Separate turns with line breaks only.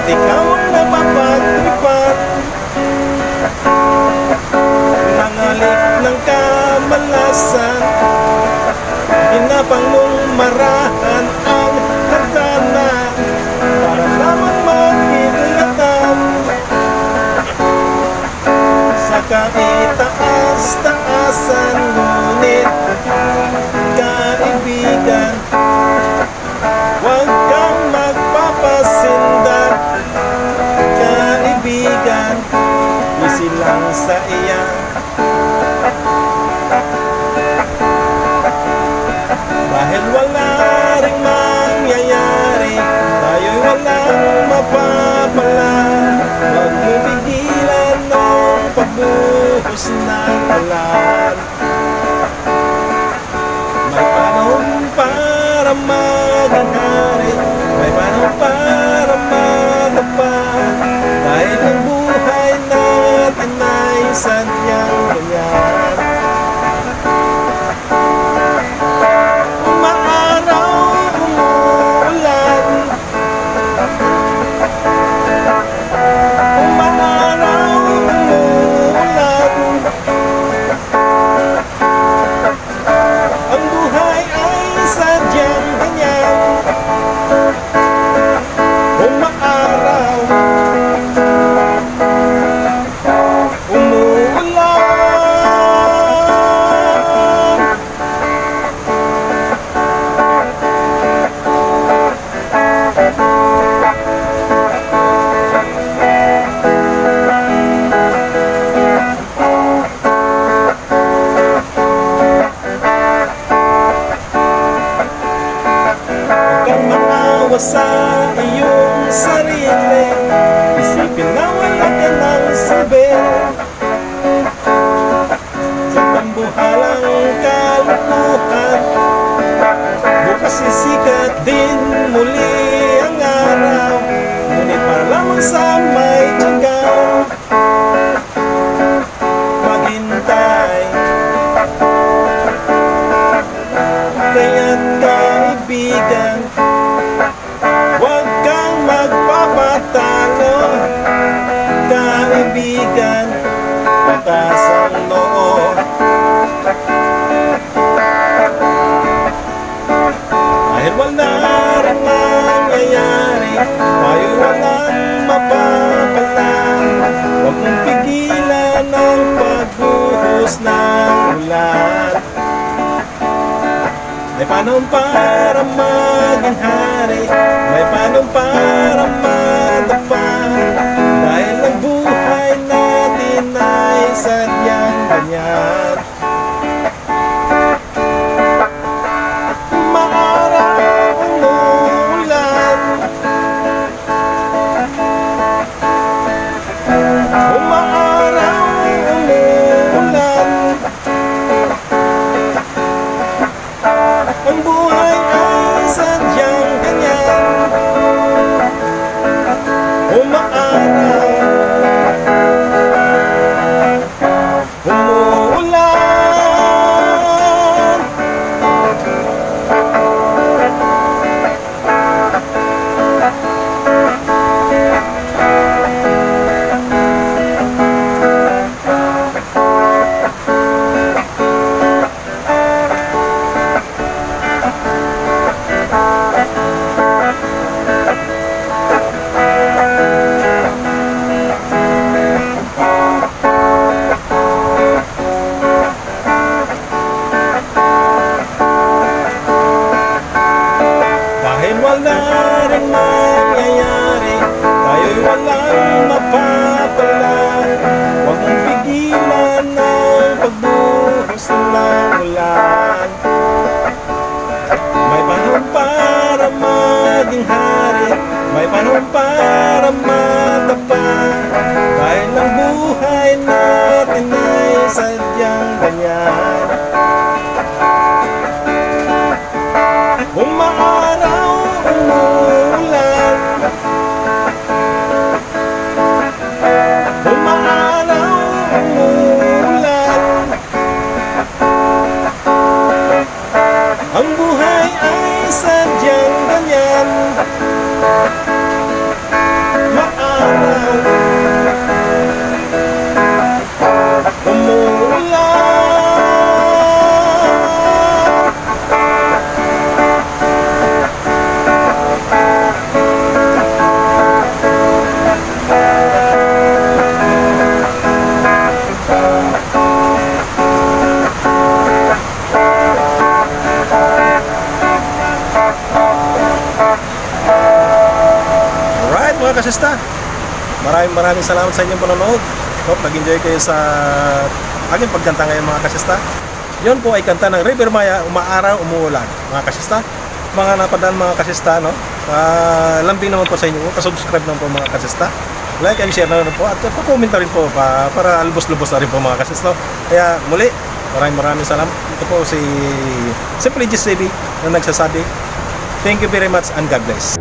at ikaw ang napapagtripan. Nangalik ng kamalasan, hinapang mong marahan ang hagdana para lamang mag-ingatan. Sa kaitaas-taasan, ngunit kaibigan, huwag kang magpapasindak. Kaibigan, busy lang sa iyan. Dahil wala ring mangyayari, tayo'y walang mapapala. Huwag mo pigilan ng pagbuhos ng ulan. May panahon para maging hari, may panahon para matapad. Dahil ang buhay natin ay sadyang ganyan. Sa iyong sarili, isipin na wala ka ng sabi. Sa tambuhalang kaluluhan, bukas sisikat din muli ang araw. Ngunit para lamang sa may tiyaga, maghintay. Kaya't kaibigan, huwag kang magpapatalo. Kaibigan, patas ang noo. Dahil wala rin mangyayari, tayo'y walang mapapala. Huwag mong pigilan ang pagbuhos ng ulan. May panahon para maging hari, may panahon para matapad. Dahil ang buhay natin ay sadyang ganyan. Maaraw umuulan, umaaraw umuulan. Ang buhay ay sadyang ganyan. kasista, maraming salamat sa inyong panonood. Hope nag-enjoy kayo sa aking pagkanta ngayon mga kasista. Yun po ay kanta ng River Maya, Umaaraw, Umuulan. Mga kasista, mga napadaan mga kasista, no? Lambing naman po sa inyo, pasubscribe naman po mga kasista. Like and share na rin po at comment na rin po para albos-lubos na rin po mga kasista. Kaya muli, maraming salamat. Ito po si Simply Just JB na nagsasabi, thank you very much and God bless.